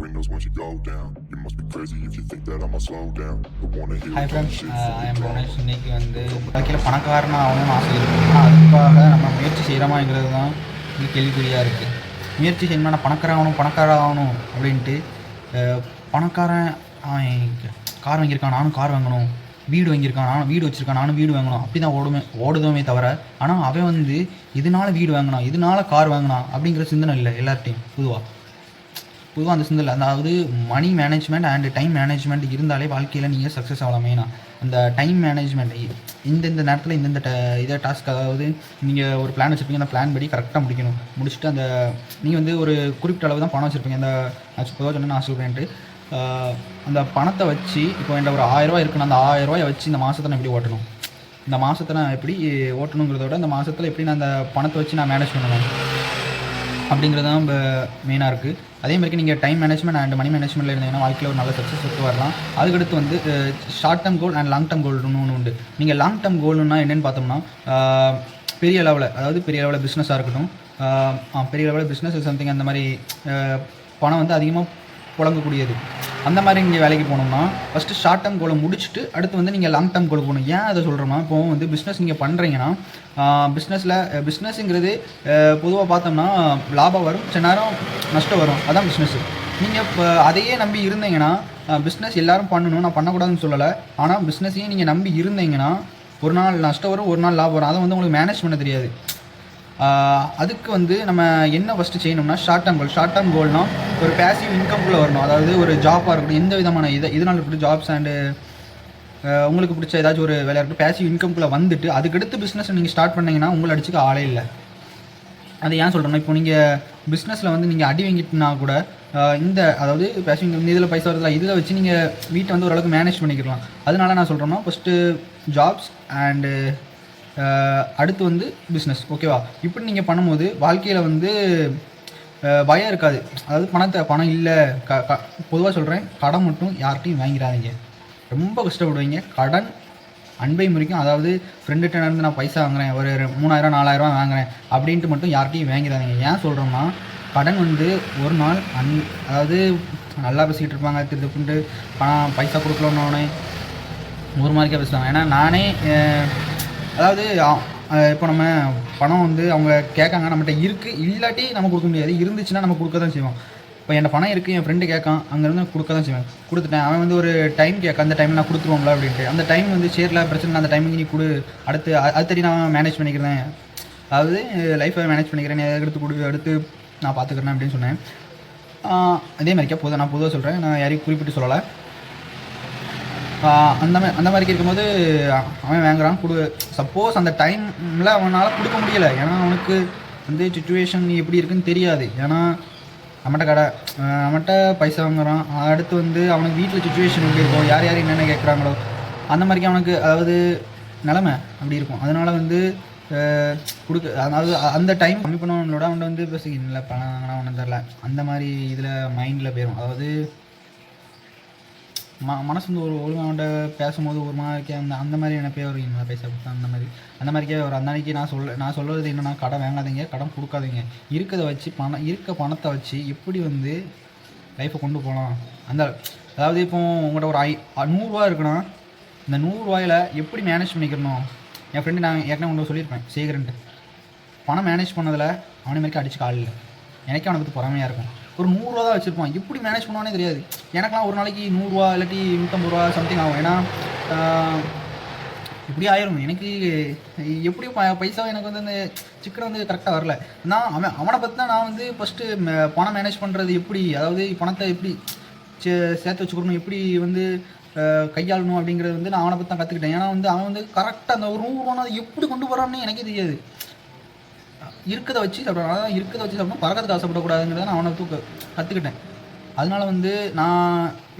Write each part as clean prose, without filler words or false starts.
windows once you go down. You must be crazy if you think that I'ma slow down. But wanna hear hi all friends, shit I am from the Bhuvanesh. ground. இன்றைக்கி வந்து வாழ்க்கையில் பணக்காரனாக ஆகணும்னு ஆசை இருக்குது. ஆனால் அதுக்காக நம்ம முயற்சி செய்கிறோமாங்கிறது தான் இது கேள்விக்குறியாக இருக்குது. முயற்சி செய்யணும்னா நான் பணக்காரன் ஆகணும் அப்படின்ட்டு பணக்காரன் கார் வாங்கியிருக்கான், நானும் கார் வாங்கணும், வீடு வாங்கியிருக்கான், நானும் வீடு வச்சுருக்கான், நானும் வீடு வாங்கணும், அப்படி தான் ஓடுதோமே தவிர, ஆனால் அவன் வந்து இதனால் வீடு வாங்கினான், இதனால் கார் வாங்கினான் அப்படிங்கிற சிந்தனை இல்லை எல்லார்ட்டையும். பொதுவாக அந்த சிந்தனை, அதாவது money management and time management இருந்தாலே வாழ்க்கையில் நீங்கள் சக்ஸஸ் ஆகலாம். மெயினாக அந்த டைம் மேனேஜ்மெண்ட், இந்த நேரத்தில் இந்தந்த இதை டாஸ்க், அதாவது நீங்கள் ஒரு பிளான் வச்சுருப்பீங்க, அந்த பிளான் படி கரெக்டாக முடிச்சுட்டு அந்த நீங்கள் வந்து ஒரு குறிப்பிட்ட அளவு தான் பணம் வச்சுருப்பீங்க. அந்த பொதுவாக சொன்னால் நான் சொல்கிறேன்ட்டு அந்த பணத்தை வச்சு இப்போ என்கிட்ட ஒரு 1000 இருக்குன்னா அந்த 1000 வச்சு இந்த மாதத்தை நான் எப்படி ஓட்டணும், இந்த மாதத்தை நான் எப்படி ஓட்டணுங்கிறத விட இந்த மாதத்தில் எப்படி நான் அந்த பணத்தை வச்சு நான் மேனேஜ் பண்ணணும் அப்படிங்கிறது தான் இப்போ மெயினாக இருக்குது. அதே மாதிரி நீங்கள் டைம் மேனேஜ்மெண்ட் அண்ட் மணி மேனேஜ்மெண்ட்டில் இருந்தீங்கன்னா வாழ்க்கையில் ஒரு நல்ல சக்ஸஸ் எடுத்து வரலாம். அதுக்கடுத்து வந்து short term goal and long term கோல்னு ஒன்று உண்டு. நீங்கள் லாங் டேர்ம் கோல்னா என்னென்னு பார்த்தோம்னா பெரிய லெவலில் பிஸ்னஸாக இருக்கட்டும், பெரிய லெவலில் பிஸ்னஸ் சம்திங் அந்த மாதிரி பணம் வந்து அதிகமாக புழங்கக்கூடியது, அந்த மாதிரி நீங்கள் வேலைக்கு போனோம்னா ஃபஸ்ட்டு ஷார்ட் டேர்ம் கோலை முடிச்சுட்டு அடுத்து வந்து நீங்கள் லாங் டேர்ம் கோல் போகணும். ஏன் அதை சொல்கிறோம்னா, இப்போது வந்து பிஸ்னஸ் நீங்கள் பண்ணுறீங்கன்னா பிஸ்னஸ்ஸுங்கிறது பொதுவாக பார்த்தோம்னா லாபம் வரும், சில நேரம் நஷ்டம் வரும், அதான் பிஸ்னஸ்ஸு. நீங்கள் இப்போ அதையே நம்பி இருந்தீங்கன்னா, பிஸ்னஸ் எல்லோரும் பண்ணணும், நான் பண்ணக்கூடாதுன்னு சொல்லலை, ஆனால் பிஸ்னஸையும் நீங்கள் நம்பி இருந்தீங்கன்னா ஒரு நாள் நஷ்டம் வரும், ஒரு நாள் லாபம் வரும். அதை வந்து உங்களுக்கு மேனேஜ் பண்ண தெரியாது. அதுக்கு வந்து நம்ம என்ன ஃபஸ்ட்டு செய்யணும்னா ஷார்ட் டேர்ம் கோல்னால் ஒரு பேசிவ் இன்கம்குள்ளே வரணும். அதாவது ஒரு ஜாப்பாக இருக்கட்டும், எந்த விதமான இதனால் இருக்கட்டும், ஜாப்ஸ் அண்டு உங்களுக்கு பிடிச்ச ஏதாச்சும் ஒரு வேலையாக இருக்கட்டும், பேசிவ் இன்கம்குள்ளே வந்துட்டு அதுக்கடுத்து பிஸ்னஸ் நீங்கள் ஸ்டார்ட் பண்ணிங்கன்னா உங்களை அடிச்சுக்க ஆளே இல்லை. அது ஏன் சொல்கிறேன்னா, இப்போ நீங்கள் பிஸ்னஸில் வந்து நீங்கள் அடி வாங்கிட்டுனா கூட அதாவது பேசிவ் இன்கம் இதில் பைசா வருதுல, இதில் வச்சு நீங்கள் வீட்டை வந்து ஓரளவுக்கு மேனேஜ் பண்ணிக்கலாம். அதனால நான் சொல்கிறேன்னா ஃபஸ்ட்டு ஜாப்ஸ் அண்டு அடுத்து வந்து பிஸ்னஸ், ஓகேவா? இப்படி நீங்கள் பண்ணும்போது வாழ்க்கையில் வந்து பயம் இருக்காது. அதாவது பணம் இல்லை, பொதுவாக சொல்கிறேன், கடன் மட்டும் யார்கிட்டையும் வாங்கிடாதீங்க, ரொம்ப கஷ்டப்படுவீங்க. கடன் அன்பை முறிக்கும். அதாவது ஃப்ரெண்டுகிட்ட இருந்து நான் பைசா வாங்குறேன், ஒரு 3000 4000 வாங்குறேன் அப்படின்ட்டு மட்டும் யார்கிட்டையும் வாங்கிடாதீங்க. ஏன் சொல்கிறோம்னா, கடன் வந்து ஒரு நாள் அதாவது நல்லா பேசிக்கிட்டு இருப்பாங்க, திருப்பிட்டு பைசா கொடுக்கலன்னொன்னே ஒரு மாதிரிக்கா பேசுவாங்க. ஏன்னா நானே அதாவது இப்போ நம்ம பணம் வந்து அவங்க கேட்காங்க, நம்மகிட்ட இருக்குது, இல்லாட்டி நம்ம கொடுக்க முடியாது, இருந்துச்சுன்னா நம்ம கொடுக்க தான் செய்வோம். இப்போ என் பணம் இருக்குது, என் ஃப்ரெண்டு கேட்கான், அங்கேருந்து கொடுக்க தான் செய்வேன். கொடுத்துட்டேன், அவன் வந்து ஒரு டைம் கேட்க, அந்த டைமில் நான் கொடுத்துருவோம்ல அப்படின்ட்டு, அந்த டைம் வந்து சேரில் பிரச்சனை, அந்த டைமுக்கு நீ கொடு, அது தெரிய நான் மேனேஜ் பண்ணிக்கிறேன், அதாவது லைஃப்பை மேனேஜ் பண்ணிக்கிறேன், அடுத்து நான் பார்த்துக்கிறேன் அப்படின்னு சொன்னேன். அதே மாதிரிக்கா நான் பொதுவாக சொல்கிறேன், நான் யாரையும் குறிப்பிட்டு சொல்லலை. அந்த மாதிரி இருக்கும்போது அவன் வாங்குறான், சப்போஸ் அந்த டைமில் அவனால் கொடுக்க முடியலை, ஏன்னா அவனுக்கு வந்து சுச்சுவேஷன் எப்படி இருக்குன்னு தெரியாது. ஏன்னா நம்மகிட்ட பைசா வாங்குறான், அடுத்து வந்து அவனுக்கு வீட்டில் சுச்சுவேஷன் எப்படி இருக்கும், யார் என்னென்ன கேட்குறாங்களோ அந்த மாதிரிக்கு அவனுக்கு, அதாவது நிலமை அப்படி இருக்கும். அதனால் வந்து அதாவது அந்த டைம் கம்மி பண்ணவனோட அவன்கிட்ட வந்து பேசி இல்லை பணம் வாங்கினா ஒன்றும் தரல, அந்த மாதிரி இதில் மைண்டில் போயிடும். அதாவது மனசு வந்து ஒழுங்காக பேசும்போது ஒரு மாதிரி அந்த மாதிரி நினைப்பே ஒரு பைசா கொடுத்தா அந்த மாதிரிக்கே ஒரு அந்த அன்றைக்கி நான் சொல்கிறது என்னென்னா, கடன் வாங்காதீங்க, கடன் கொடுக்காதீங்க, இருக்க பணத்தை வச்சு எப்படி வந்து லைஃப்பை கொண்டு போகலாம். அதாவது இப்போ உங்கள்கிட்ட ஒரு 100 ரூபா இருக்குன்னா, இந்த 100 ரூபாயில் எப்படி மேனேஜ் பண்ணிக்கிறணும். என் ஃப்ரெண்டு நான் ஏற்கனவே ஒன்று சொல்லியிருப்பேன், சேகரன்ட்டு பணம் மேனேஜ் பண்ணதில் அவனை மாதிரி அடிச்சு கால் இல்லை, எனக்கே அவனை பற்றி பொறாமையாக இருக்கும். ஒரு 100 ரூபா தான் வச்சுருப்பான், எப்படி மேனேஜ் பண்ணுவானே தெரியாது. எனக்குலாம் ஒரு நாளைக்கு 100 ரூபா இல்லாட்டி 150 ரூபா சம்திங் ஆகும். ஏன்னா இப்படி ஆயிரும் எனக்கு, எப்படியும் பைசா எனக்கு வந்து அந்த சிக்கனை வந்து கரெக்டாக வரல. நான் அவனை பற்றி தான் நான் வந்து ஃபஸ்ட்டு பணம் மேனேஜ் பண்ணுறது எப்படி, அதாவது பணத்தை எப்படி சேர்த்து வச்சுக்கணும், எப்படி வந்து கையாளணும் அப்படிங்கிறது வந்து நான் அவனை பற்றி தான் கற்றுக்கிட்டேன். ஏன்னா வந்து அவன் வந்து கரெக்டாக அந்த ஒரு 100 ரூபா எப்படி கொண்டு போகிறான்னு எனக்கே தெரியாது. இருக்கிறத வச்சு சாப்பிட்றேன், அதான் இருக்கிறத வச்சு சாப்பிட்ணும், பறக்கிறதுக்கு ஆசைப்படக்கூடாதுங்கிறத நான் அவனை கற்றுக்கிட்டேன். அதனால வந்து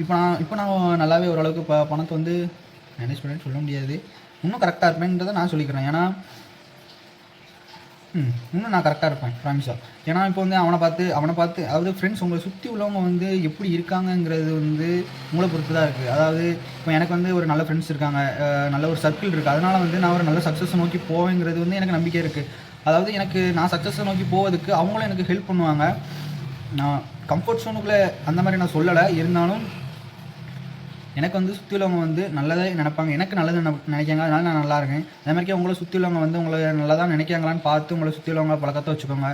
இப்போ நான் நல்லாவே ஓரளவுக்கு பணத்தை வந்து மேனேஜ் பண்ணேன்னு சொல்ல முடியாது, இன்னும் கரெக்டாக இருப்பேன்றதை நான் சொல்லிக்கிறேன். ஏன்னா இன்னும் நான் கரெக்டாக இருப்பேன் ப்ராமிஸாக. ஏன்னா இப்போ வந்து அவனை பார்த்து அதாவது ஃப்ரெண்ட்ஸ், உங்களை சுற்றி உள்ளவங்க வந்து எப்படி இருக்காங்கங்கிறது வந்து உங்களை பொறுத்து தான் இருக்குது. அதாவது இப்போ எனக்கு வந்து ஒரு நல்ல ஃப்ரெண்ட்ஸ் இருக்காங்க, நல்ல ஒரு சர்க்கிள் இருக்குது, அதனால் வந்து நான் ஒரு நல்ல சக்ஸஸ் நோக்கி போவேங்கிறது வந்து எனக்கு நம்பிக்கை இருக்குது. அதாவது நான் சக்ஸஸை நோக்கி போவதுக்கு அவங்களும் எனக்கு ஹெல்ப் பண்ணுவாங்க. நான் கம்ஃபர்ட் ஜோனுக்குள்ளே அந்த மாதிரி நான் சொல்லலை. இருந்தாலும் எனக்கு வந்து சுற்றி உள்ளவங்க வந்து நல்லதே நினைப்பாங்க, எனக்கு நல்லது நினைக்காங்க, அதனால நான் நல்லா இருக்கேன். அதே மாதிரிக்கே உங்களை சுற்றி உள்ளவங்க வந்து உங்களை நல்லதாக நினைக்காங்களான்னு பார்த்து உங்களை சுற்றி உள்ளவங்க பழக்கத்தை வச்சுக்கோங்க.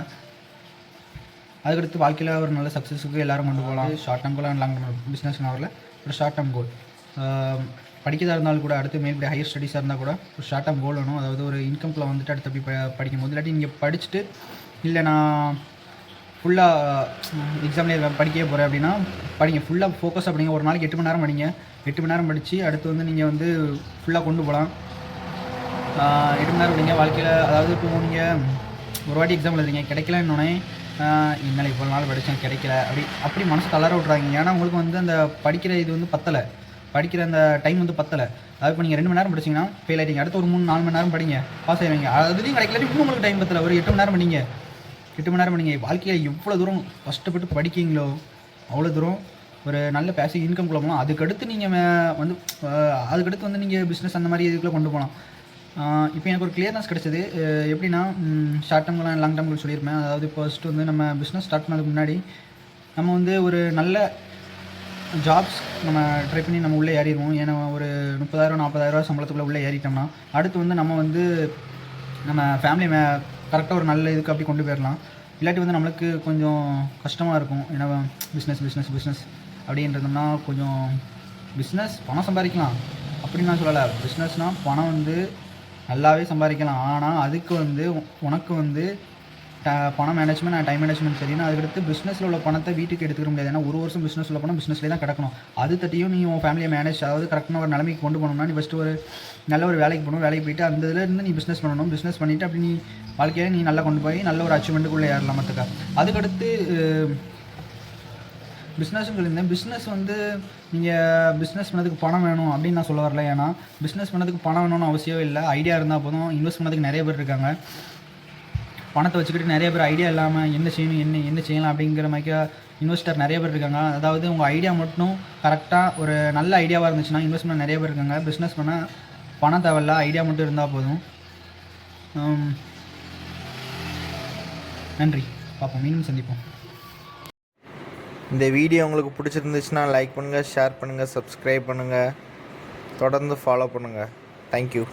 அதுக்கடுத்து வாழ்க்கையில் ஒரு நல்ல சக்ஸஸுக்கு எல்லோரும் கொண்டு போகலாம். Short term goal and long term business வரல. ஒரு ஷார்ட் டேர்ம் கோல் படிக்கிறதா இருந்தாலும் கூட, அடுத்து மேல்படி ஹையர் ஸ்டடீஸாக இருந்தால் கூட ஒரு ஷார்ட் டேர்ம் கோல் வேணும். அதாவது ஒரு இன்கம்ல வந்துட்டு அடுத்து அப்படி படிக்கும் போது, இல்லாட்டி நீங்கள் படிச்சுட்டு இல்லை நான் ஃபுல்லாக எக்ஸாம்லேயே படிக்கவே போகிறேன் அப்படின்னா படிங்க, ஃபுல்லாக ஃபோக்கஸ் அப்படிங்க. ஒரு நாளைக்கு 8 மணி நேரம் படிங்க. 8 மணி நேரம் படித்து அடுத்து வந்து நீங்கள் வந்து ஃபுல்லாக கொண்டு போகலாம். 8 மணி நேரம் படிங்க வாழ்க்கையில். அதாவது இப்போ நீங்கள் ஒரு வாட்டி எக்ஸாம் எழுதுறீங்க, கிடைக்கலன்னொடனே இன்னும் இவ்வளோ நாள் படித்தேன் கிடைக்கல அப்படி மனசு தளர விட்றாங்க. ஏன்னா உங்களுக்கு வந்து அந்த படிக்கிற இது வந்து பத்தலை, படிக்கிற அந்த டைம் வந்து பத்தலை. அதாவது இப்போ நீங்கள் 2 மணி நேரம் படிச்சிங்கன்னா ஃபெயில் ஆகிட்டீங்க. அடுத்து ஒரு 3-4 மணி நேரம் படிங்க, பாஸ் ஆகிடுவீங்க. அதுலேயும் கிடைக்கல, இன்னும் உங்களுக்கு டைம் பத்தலை. ஒரு 8 மணி நேரம் படிங்க. 8 மணி நேரம் படிங்க. வாழ்க்கையில் எவ்வளோ தூரம் கஷ்டப்பட்டு படிக்கிங்களோ அவ்வளோ தூரம் ஒரு நல்ல பேசிவ் இன்கம் போகலாம். அதுக்கடுத்து நீங்கள் வந்து அதுக்கடுத்து வந்து நீங்கள் பிஸ்னஸ் அந்த மாதிரி இதுக்குள்ளே கொண்டு போகலாம். இப்போ எனக்கு ஒரு கிளியர்னஸ் கிடச்சிது. எப்படின்னா ஷார்ட் டேர்ம் லாங் டேர்ம் சொல்லியிருப்பேன். அதாவது ஃபர்ஸ்ட்டு வந்து நம்ம பிஸ்னஸ் ஸ்டார்ட் பண்ணதுக்கு முன்னாடி நம்ம வந்து ஒரு நல்ல ஜாப்ஸ் நம்ம ட்ரை பண்ணி நம்ம உள்ளே ஏறிடுவோம். ஏன்னா ஒரு 30,000-40,000 சம்பளத்துக்குள்ளே உள்ளே ஏறிட்டோம்னா அடுத்து வந்து நம்ம வந்து நம்ம ஃபேமிலி கரெக்டாக ஒரு நல்ல இதுக்கு அப்படி கொண்டு போயிடலாம். இல்லாட்டி வந்து நம்மளுக்கு கொஞ்சம் கஷ்டமாக இருக்கும். ஏன்னா பிஸ்னஸ் அப்படின்றதுனா கொஞ்சம் பிஸ்னஸ் பணம் சம்பாதிக்கலாம் அப்படின்னு நான் சொல்லலை. பிஸ்னஸ்னால் பணம் வந்து நல்லாவே சம்பாதிக்கலாம். ஆனால் அதுக்கு வந்து உனக்கு வந்து பணம் மேனேஜ்மெண்ட் அண்ட் டைம் மேனேஜ்மெண்ட் சரினா அதுக்கடுத்து பிஸ்னஸில் உள்ள பணத்தை வீட்டுக்கு எடுத்துக்க முடியாது. ஏன்னா ஒரு வருஷம் பிஸ்னஸ் உள்ள பணம் பிஸ்னஸ்லேயே தான் கிடக்கணும். அது தட்டியும் நீ உன் ஃபேமிலியை மேனேஜ், அதாவது கரெக்டான ஒரு நிலைமைக்கு கொண்டு போகணும்னா நீ ஃபஸ்ட்டு ஒரு நல்ல ஒரு வேலைக்கு போகணும். வேலைக்கு போயிட்டு அந்த இதிலேருந்து நீ பிஸ்னஸ் பண்ணணும். பிஸ்னஸ் பண்ணிவிட்டு அப்படி நீ வாழ்க்கையை நீ நல்லா கொண்டு போய் நல்ல ஒரு அச்சீவ்மெண்ட்டுக்குள்ளே ஏறலாம். மற்றுக்கா அதுக்கடுத்து பிஸ்னஸ்ன்னு சொல்லியிருந்தேன். பிஸ்னஸ் வந்து நீங்கள் பிஸ்னஸ் பண்ணதுக்கு பணம் வேணும் அப்படின்னு நான் சொல்ல வரல. ஏன்னா பிஸ்னஸ் பண்ணதுக்கு பணம் வேணும்னு அவசியம் இல்லை. ஐடியா இருந்தால் போதும். இன்வெஸ்ட் பண்ணதுக்கு நிறைய பேர் இருக்காங்க. பணத்தை வச்சுக்கிட்டு நிறைய பேர் ஐடியா இல்லாமல் என்ன செய்யணும் என்ன செய்யலாம் அப்படிங்கிற மாதிரி இன்வெஸ்டர் நிறைய பேர் இருக்காங்க. அதாவது உங்கள் ஐடியா மட்டும் கரெக்டாக ஒரு நல்ல ஐடியாவாக இருந்துச்சுன்னா இன்வெஸ்ட் பண்ண நிறைய பேர் இருக்காங்க. பிஸ்னஸ் பண்ண பணம் தேவையில்ல, ஐடியா மட்டும் இருந்தால் போதும். நன்றி, பார்ப்போம், மீண்டும் சந்திப்போம். இந்த வீடியோ உங்களுக்கு பிடிச்சிருந்துச்சுன்னா லைக் பண்ணுங்கள், ஷேர் பண்ணுங்கள், சப்ஸ்கிரைப் பண்ணுங்கள், தொடர்ந்து ஃபாலோ பண்ணுங்கள். தேங்க்யூ.